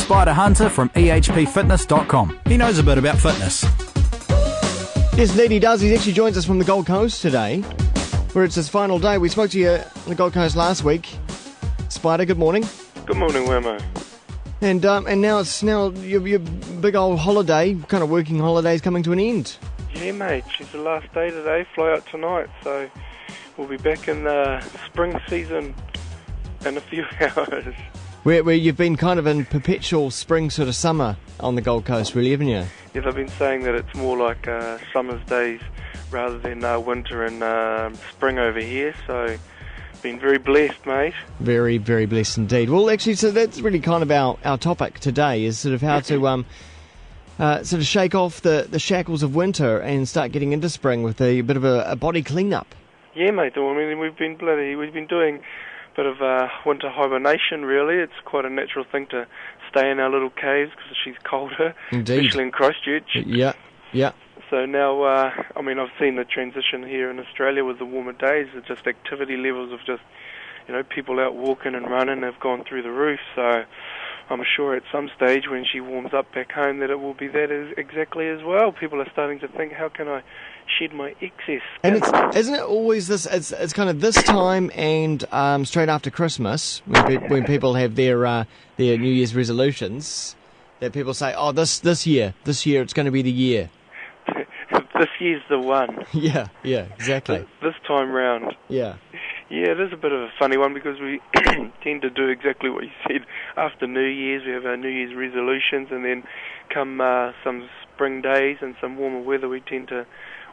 Spida Hunter from ehpfitness.com. He knows a bit about fitness. Yes, indeed he does. He actually joins us from the Gold Coast today, where it's his final day. We spoke to you on the Gold Coast last week. Spida, good morning. Good morning, Wammo. And now it's your big old holiday, kind of working holiday, is coming to an end. Yeah, mate. It's the last day today. Fly out tonight, so we'll be back in the spring season in a few hours. Where you've been kind of in perpetual spring sort of summer on the Gold Coast, really, haven't you? Yes, I've been saying that it's more like summer's days rather than winter and spring over here, so been very blessed, mate. Very, very blessed indeed. Well, actually, so that's really kind of our topic today, is sort of how to sort of shake off the shackles of winter and start getting into spring with a bit of a body clean-up. Yeah, mate. I mean, we've been doing bit of winter hibernation, really. It's quite a natural thing to stay in our little caves because she's colder, indeed, especially in Christchurch. Yeah. So now, I mean, I've seen the transition here in Australia with the warmer days. It's just activity levels of just, people out walking and running have gone through the roof. So I'm sure at some stage when she warms up back home that it will be that exactly as well. People are starting to think, how can I shed my excess skin? And isn't it always this? It's kind of this time and straight after Christmas when people have their New Year's resolutions, that people say, oh, this year it's going to be the year. This year's the one. Yeah, exactly. This time round. Yeah. Yeah, it is a bit of a funny one because we tend to do exactly what you said. After New Year's, we have our New Year's resolutions, and then come some spring days and some warmer weather, we tend to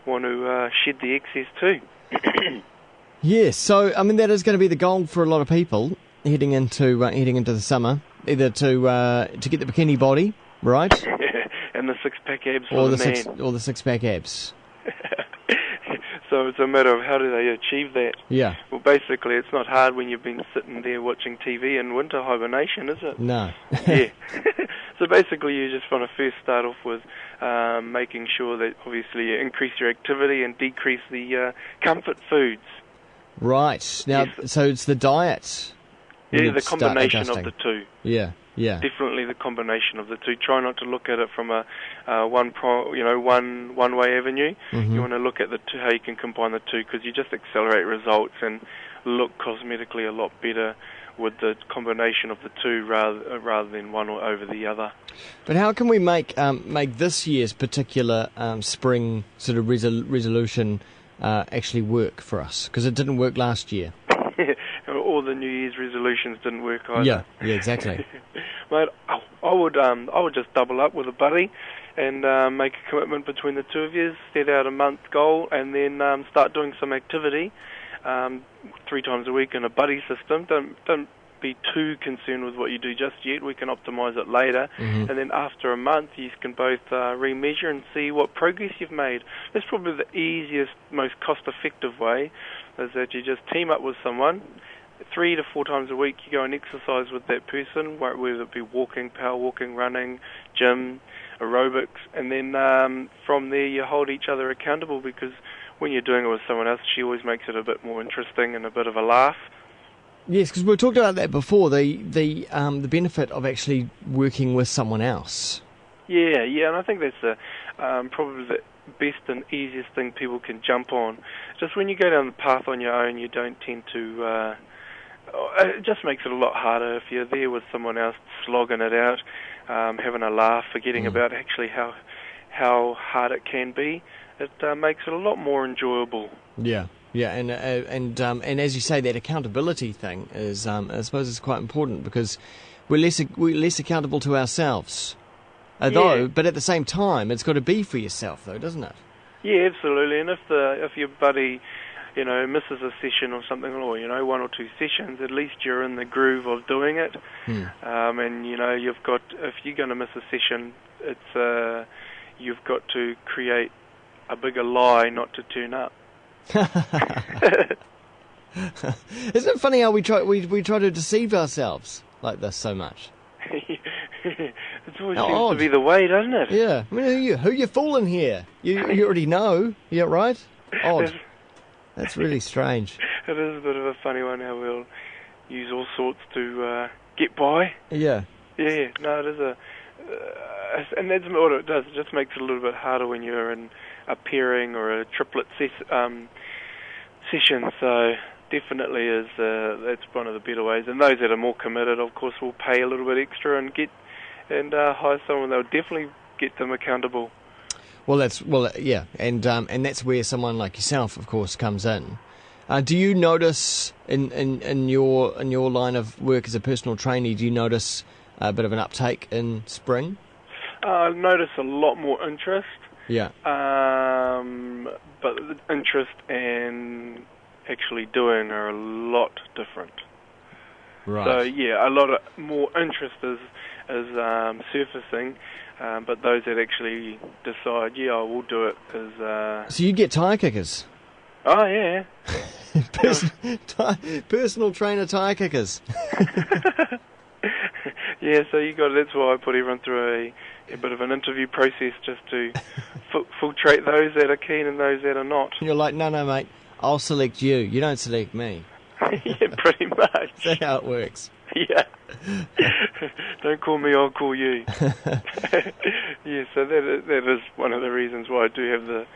want to shed the excess too. Yes, so I mean that is going to be the goal for a lot of people heading into the summer, either to get the bikini body, right? And the six-pack abs for the man. Or the six-pack abs. So it's a matter of how do they achieve that? Yeah. Well, basically, it's not hard when you've been sitting there watching TV in winter hibernation, is it? No. Yeah. So basically, you just want to first start off with making sure that obviously you increase your activity and decrease the comfort foods. Right. Now, yes. So it's the diet. Yeah, the combination of the two. Yeah. Definitely the combination of the two. Try not to look at it from a one-way avenue. Mm-hmm. You want to look at the two, how you can combine the two, because you just accelerate results and look cosmetically a lot better with the combination of the two rather than one or over the other. But how can we make this year's particular spring sort of resolution actually work for us? Because it didn't work last year. All the New Year's resolutions didn't work either. Yeah, exactly. Mate, I would just double up with a buddy and make a commitment between the two of you, set out a month goal, and then start doing some activity 3 times a week in a buddy system. Don't be too concerned with what you do just yet. We can optimise it later, mm-hmm. and then after a month you can both remeasure and see what progress you've made. That's probably the easiest, most cost-effective way, is that you just team up with someone. 3 to 4 times a week you go and exercise with that person, whether it be walking, power walking, running, gym, aerobics, and then from there you hold each other accountable, because when you're doing it with someone else, she always makes it a bit more interesting and a bit of a laugh. Yes, because we talked about that before, the benefit of actually working with someone else. Yeah, and I think that's probably the best and easiest thing people can jump on. Just when you go down the path on your own, you don't tend to... it just makes it a lot harder if you're there with someone else, slogging it out, having a laugh, forgetting about actually how hard it can be. It makes it a lot more enjoyable. Yeah, and as you say, that accountability thing is, I suppose, is quite important, because we're less accountable to ourselves. But at the same time, it's got to be for yourself, though, doesn't it? Yeah, absolutely. And if your buddy, misses a session or something, or 1 or 2 sessions, at least you're in the groove of doing it. And you've got, if you're going to miss a session, it's you've got to create a bigger lie not to turn up. Isn't it funny how we try to deceive ourselves like this so much? It always seems to be the way, doesn't it? Yeah. I mean, who you fooling here? You already know. Yeah, right? Odd. That's really strange. It is a bit of a funny one how we'll use all sorts to get by. Yeah. Yeah, no, it is and that's what it does. It just makes it a little bit harder when you're in a pairing or a triplet session. So definitely is that's one of the better ways. And those that are more committed, of course, will pay a little bit extra and hire someone. They'll definitely get them accountable. And that's where someone like yourself, of course, comes in. Do you notice in your line of work as a personal trainee? Do you notice a bit of an uptake in spring? I notice a lot more interest. Yeah. But the interest and actually doing are a lot different. Right. So yeah, a lot of more interest is surfacing, but those that actually decide, I will do it is. So you get tyre kickers. Oh yeah. Personal trainer tyre kickers. Yeah, so that's why I put everyone through a bit of an interview process just to filtrate those that are keen and those that are not. You're like, no, mate, I'll select you. You don't select me. Yeah, pretty much. That's how it works. Yeah. Don't call me, I'll call you. Yeah, so that is one of the reasons why I do have the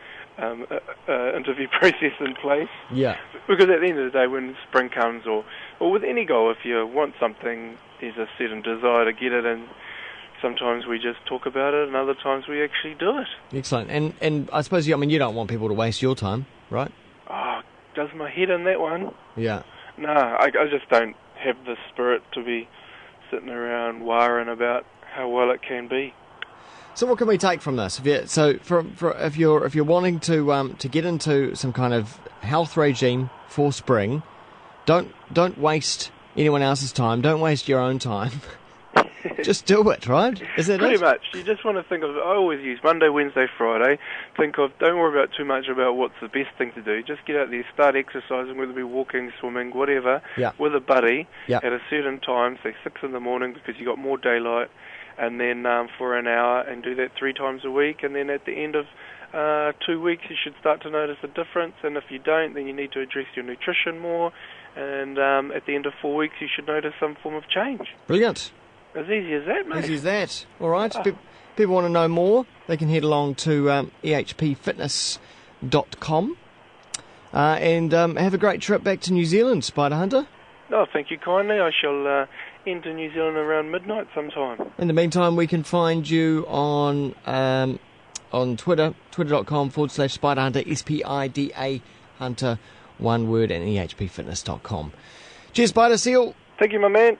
interview process in place. Yeah. Because at the end of the day, when spring comes, or with any goal, if you want something, there's a certain desire to get it, and sometimes we just talk about it, and other times we actually do it. Excellent. And I suppose, you don't want people to waste your time, right? Oh, does my head in that one? Yeah. No, I just don't have the spirit to be sitting around worrying about how well it can be. So what can we take from this? If you're wanting to get into some kind of health regime for spring, don't waste anyone else's time. Don't waste your own time. Just do it, right? Is that Pretty much. You just want to think of, I always use Monday, Wednesday, Friday. Don't worry about too much about what's the best thing to do. Just get out there, start exercising, whether it be walking, swimming, whatever, with a buddy at a certain time, say 6 in the morning because you got more daylight, and then for an hour, and do that 3 times a week, and then at the end of 2 weeks you should start to notice a difference, and if you don't, then you need to address your nutrition more, and at the end of 4 weeks you should notice some form of change. Brilliant. As easy as that, mate. Easy as that. All right. People want to know more, they can head along to ehpfitness.com and have a great trip back to New Zealand, Spider Hunter. Oh, thank you kindly. I shall enter New Zealand around midnight sometime. In the meantime, we can find you on Twitter, twitter.com/Spida Hunter, SPIDA Hunter, one word, and ehpfitness.com. Cheers, Spider. See you. Thank you, my man.